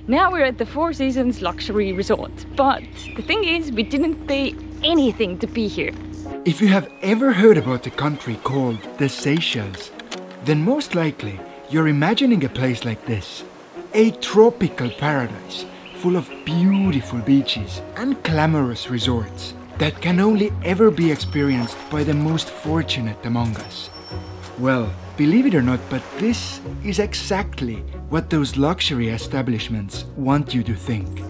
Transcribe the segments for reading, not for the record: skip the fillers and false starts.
Now we're at the Four Seasons Luxury Resort, but the thing is, we didn't pay anything to be here. If you have ever heard about a country called the Seychelles, then most likely you're imagining a place like this. A tropical paradise full of beautiful beaches and glamorous resorts that can only ever be experienced by the most fortunate among us. Well, believe it or not, but this is exactly what those luxury establishments want you to think.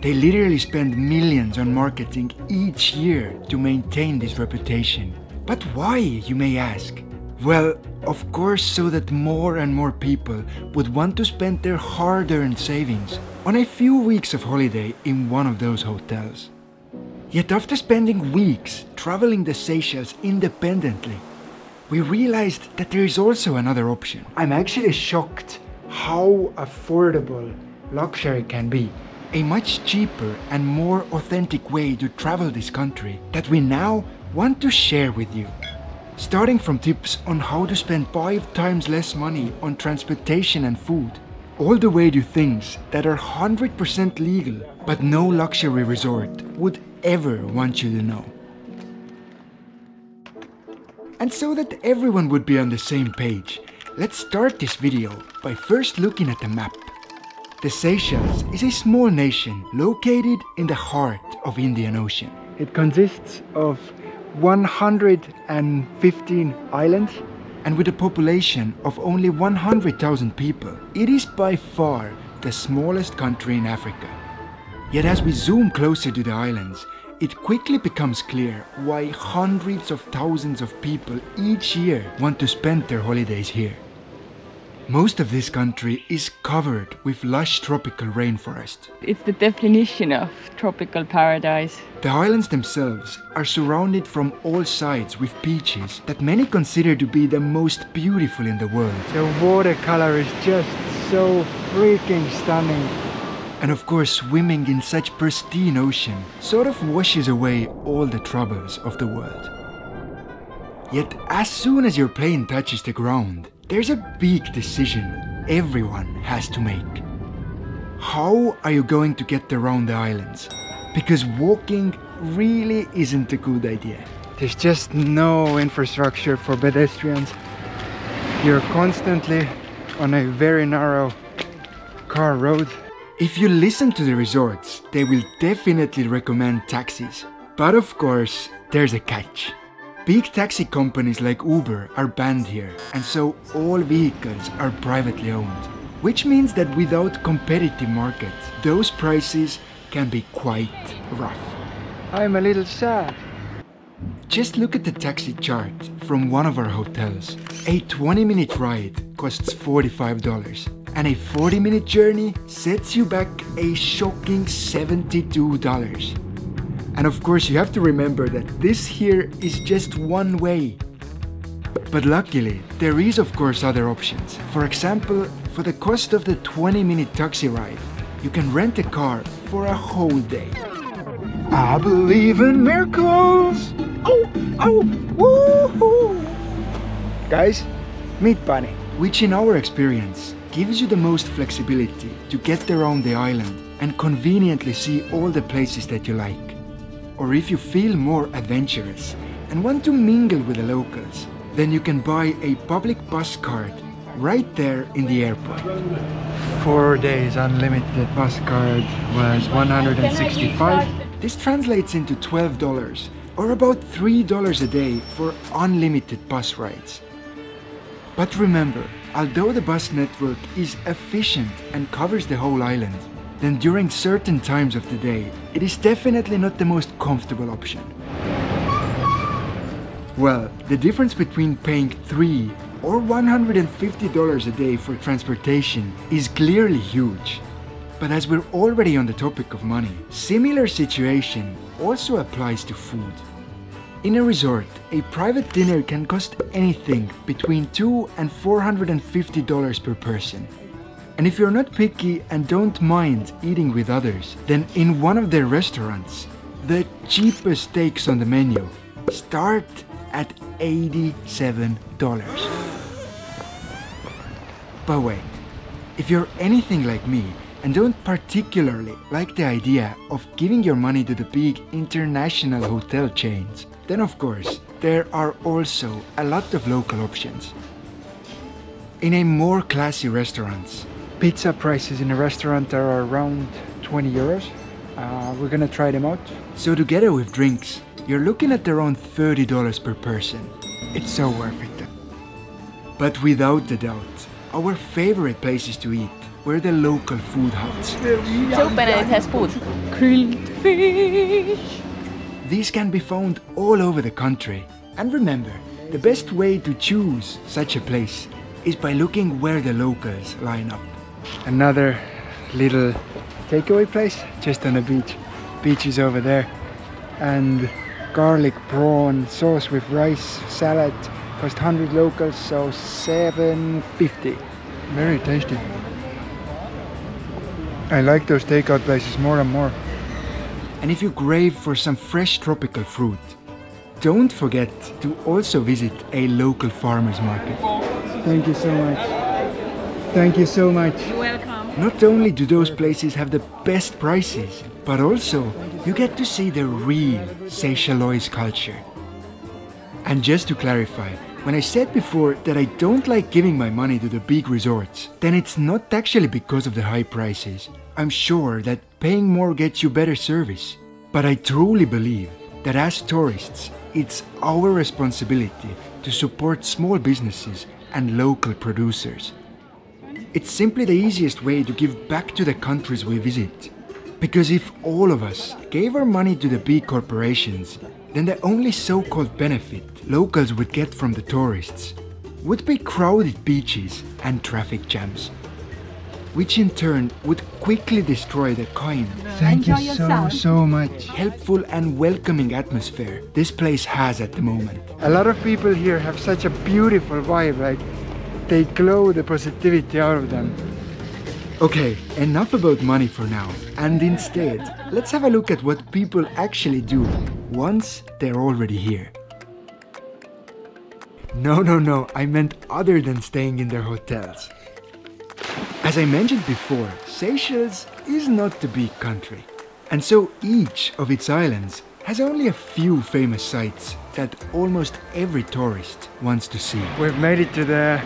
They literally spend millions on marketing each year to maintain this reputation. But why, you may ask? Well, of course, so that more and more people would want to spend their hard-earned savings on a few weeks of holiday in one of those hotels. Yet after spending weeks traveling the Seychelles independently, we realized that there is also another option. I'm actually shocked how affordable luxury can be. A much cheaper and more authentic way to travel this country that we now want to share with you. Starting from tips on how to spend 5 times less money on transportation and food, all the way to things that are 100% legal but no luxury resort would ever want you to know. And so that everyone would be on the same page, let's start this video by first looking at the map. The Seychelles is a small nation located in the heart of Indian Ocean. It consists of 115 islands, and with a population of only 100,000 people, it is by far the smallest country in Africa. Yet as we zoom closer to the islands, it quickly becomes clear why hundreds of thousands of people each year want to spend their holidays here. Most of this country is covered with lush tropical rainforest. It's the definition of tropical paradise. The islands themselves are surrounded from all sides with beaches that many consider to be the most beautiful in the world. The watercolor is just so freaking stunning. And of course, swimming in such pristine ocean sort of washes away all the troubles of the world. Yet as soon as your plane touches the ground, there's a big decision everyone has to make. How are you going to get around the islands? Because walking really isn't a good idea. There's just no infrastructure for pedestrians. You're constantly on a very narrow car road. If you listen to the resorts, they will definitely recommend taxis. But of course, there's a catch. Big taxi companies like Uber are banned here, and so all vehicles are privately owned. Which means that without competitive markets, those prices can be quite rough. I'm a little sad. Just look at the taxi chart from one of our hotels. A 20-minute ride costs $45, and a 40-minute journey sets you back a shocking $72. And of course you have to remember that this here is just one way. But luckily, there is of course other options. For example, for the cost of the 20-minute taxi ride, you can rent a car for a whole day. I believe in miracles! Oh, oh, woohoo! Guys, meet Bunny. Which in our experience gives you the most flexibility to get around the island and conveniently see all the places that you like. Or if you feel more adventurous and want to mingle with the locals, then you can buy a public bus card right there in the airport. 4 days unlimited bus card was $165. This translates into $12 or about $3 a day for unlimited bus rides. But remember, although the bus network is efficient and covers the whole island, then during certain times of the day, it is definitely not the most comfortable option. Well, the difference between paying $3 or $150 a day for transportation is clearly huge. But as we're already on the topic of money, similar situation also applies to food. In a resort, a private dinner can cost anything between $200 and $450 per person. And if you're not picky and don't mind eating with others, then in one of their restaurants, the cheapest steaks on the menu start at $87. But wait, If you're anything like me and don't particularly like the idea of giving your money to the big international hotel chains, then of course there are also a lot of local options. In a more classy restaurants, pizza prices in a restaurant are around 20 euros. We're gonna try them out. So together with drinks, you're looking at around $30 per person. It's so worth it. But without a doubt, our favorite places to eat were the local food huts. It's open and it has food. Grilled fish. These can be found all over the country. And remember, the best way to choose such a place is by looking where the locals line up. Another little takeaway place just on the beach. Beach is over there. And garlic prawn sauce with rice salad cost 100 locals, so 7.50. Very tasty. I like those takeout places more and more. And if you crave for some fresh tropical fruit, don't forget to also visit a local farmer's market. Thank you so much. Thank you so much. You're welcome. Not only do those places have the best prices, but also you get to see the real Seychellois culture. And just to clarify, when I said before that I don't like giving my money to the big resorts, then it's not actually because of the high prices. I'm sure that paying more gets you better service. But I truly believe that as tourists, it's our responsibility to support small businesses and local producers. It's simply the easiest way to give back to the countries we visit. Because if all of us gave our money to the big corporations, then the only so-called benefit locals would get from the tourists would be crowded beaches and traffic jams, which in turn would quickly destroy the kind, thank you so much, helpful and welcoming atmosphere this place has at the moment. A lot of people here have such a beautiful vibe, like they glow the positivity out of them. Okay, enough about money for now, and instead, let's have a look at what people actually do once they're already here. No, I meant other than staying in their hotels. As I mentioned before, Seychelles is not a big country, and so each of its islands has only a few famous sites that almost every tourist wants to see. We've made it to the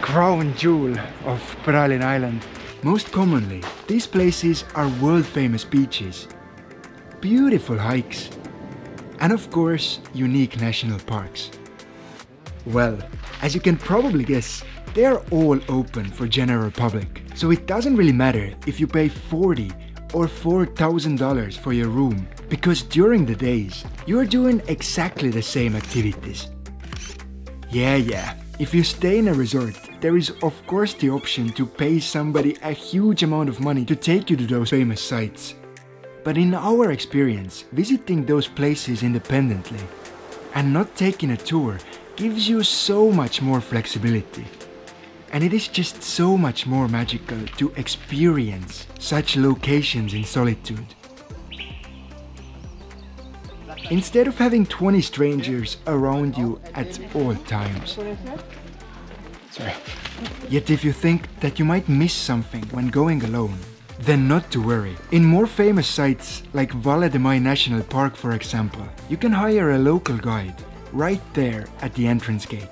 crown jewel of Praslin Island. Most commonly, these places are world-famous beaches, beautiful hikes, and of course, unique national parks. Well, as you can probably guess, they are all open for general public, so it doesn't really matter if you pay $40 or $4,000 for your room, because during the days, you are doing exactly the same activities. Yeah, if you stay in a resort, there is of course the option to pay somebody a huge amount of money to take you to those famous sites. But in our experience, visiting those places independently and not taking a tour gives you so much more flexibility. And it is just so much more magical to experience such locations in solitude. Instead of having 20 strangers around you at all times. Sorry. Yet if you think that you might miss something when going alone, then not to worry. In more famous sites like Valle de Mai National Park, for example, you can hire a local guide right there at the entrance gate.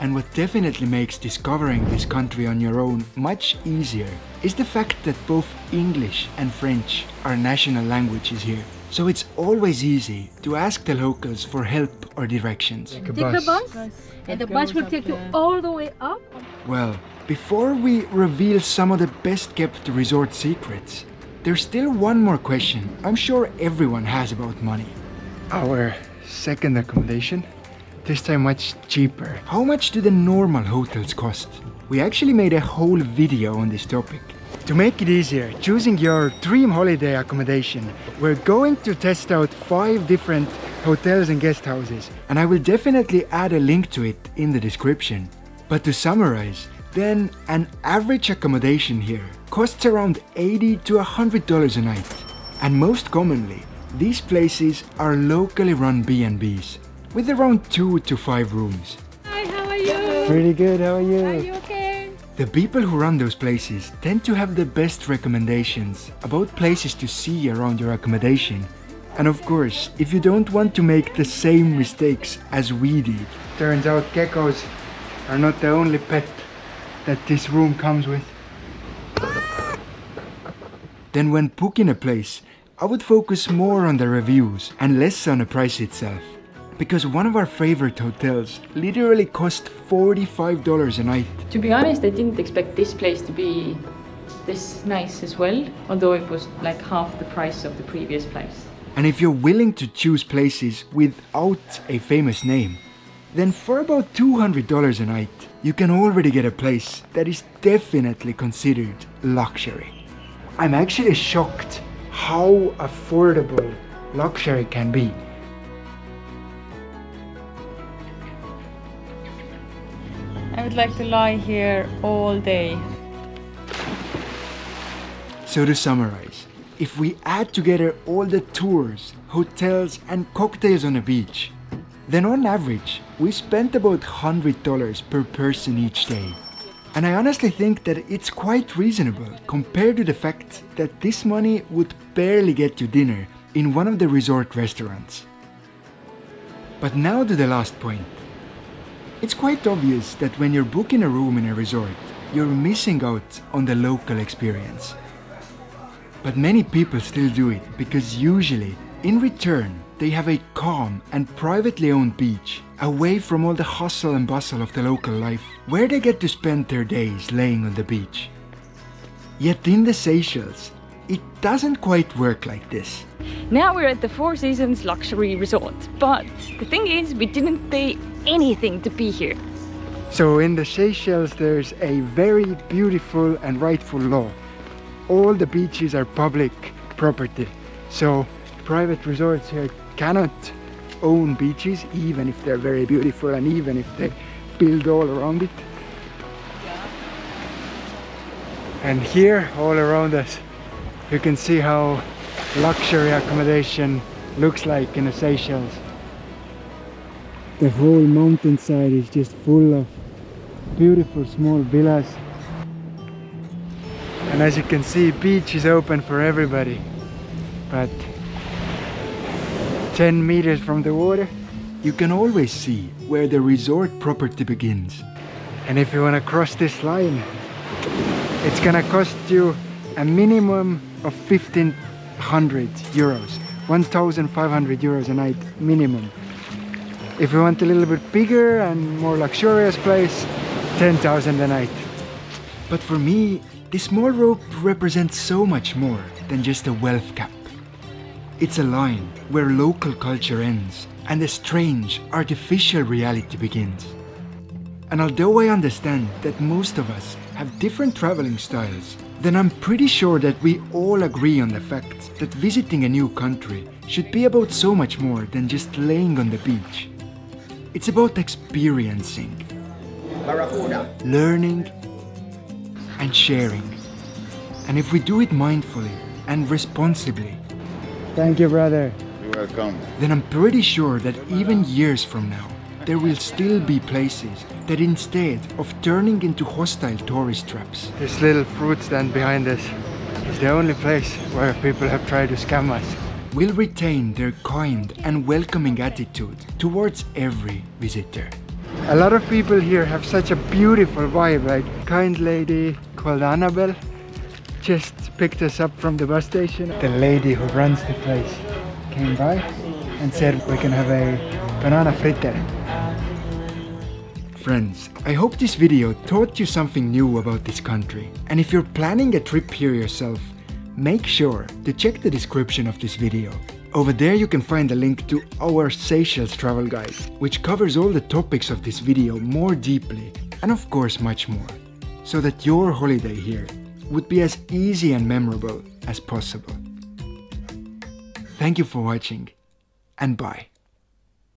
And what definitely makes discovering this country on your own much easier is the fact that both English and French are national languages here. So it's always easy to ask the locals for help or directions. Take a bus, and the bus will take you all the way up. Well, before we reveal some of the best kept resort secrets, there's still one more question I'm sure everyone has about money. Our second accommodation, this time much cheaper. How much do the normal hotels cost? We actually made a whole video on this topic. To make it easier, choosing your dream holiday accommodation, we're going to test out 5 different hotels and guest houses, and I will definitely add a link to it in the description. But to summarize, then an average accommodation here costs around $80 to $100 a night. And most commonly, these places are locally run B&Bs with around 2 to 5 rooms. Hi, how are you? Pretty good, how are you? Are you okay? The people who run those places tend to have the best recommendations about places to see around your accommodation. And of course, if you don't want to make the same mistakes as we did. Turns out geckos are not the only pet that this room comes with. Then when booking a place, I would focus more on the reviews and less on the price itself. Because one of our favorite hotels literally cost $45 a night. To be honest, I didn't expect this place to be this nice as well, although it was like half the price of the previous place. And if you're willing to choose places without a famous name, then for about $200 a night, you can already get a place that is definitely considered luxury. I'm actually shocked how affordable luxury can be. I would like to lie here all day. So to summarize, if we add together all the tours, hotels and cocktails on the beach, then on average, we spent about $100 per person each day. And I honestly think that it's quite reasonable compared to the fact that this money would barely get you dinner in one of the resort restaurants. But now to the last point. It's quite obvious that when you're booking a room in a resort, you're missing out on the local experience. But many people still do it because usually, in return, they have a calm and privately owned beach away from all the hustle and bustle of the local life, where they get to spend their days laying on the beach. Yet in the Seychelles, it doesn't quite work like this. Now we're at the Four Seasons Luxury Resort, but the thing is, we didn't pay anything to be here. So in the Seychelles, there's a very beautiful and rightful law. All the beaches are public property, so private resorts here cannot own beaches, even if they're very beautiful and even if they build all around it. And here, all around us, you can see how luxury accommodation looks like in the Seychelles. The whole mountainside is just full of beautiful small villas. And as you can see, beach is open for everybody. But 10 meters from the water, you can always see where the resort property begins. And if you want to cross this line, it's gonna cost you a minimum of 1,500 euros, 1,500 euros a night minimum. If you want a little bit bigger and more luxurious place, 10,000 a night. But for me, this small rope represents so much more than just a wealth cap. It's a line where local culture ends and a strange, artificial reality begins. And although I understand that most of us have different traveling styles, then I'm pretty sure that we all agree on the fact that visiting a new country should be about so much more than just laying on the beach. It's about experiencing, learning, and sharing. And if we do it mindfully and responsibly, thank you, brother. You're welcome. Then I'm pretty sure that even years from now, there will still be places that instead of turning into hostile tourist traps. This little fruit stand behind us is the only place where people have tried to scam us. Will retain their kind and welcoming attitude towards every visitor. A lot of people here have such a beautiful vibe, like kind lady called Annabelle just picked us up from the bus station. The lady who runs the place came by and said we can have a banana fritter. Friends, I hope this video taught you something new about this country. And if you're planning a trip here yourself, make sure to check the description of this video. Over there you can find a link to our Seychelles travel guide, which covers all the topics of this video more deeply and of course much more, so that your holiday here would be as easy and memorable as possible. Thank you for watching, and bye.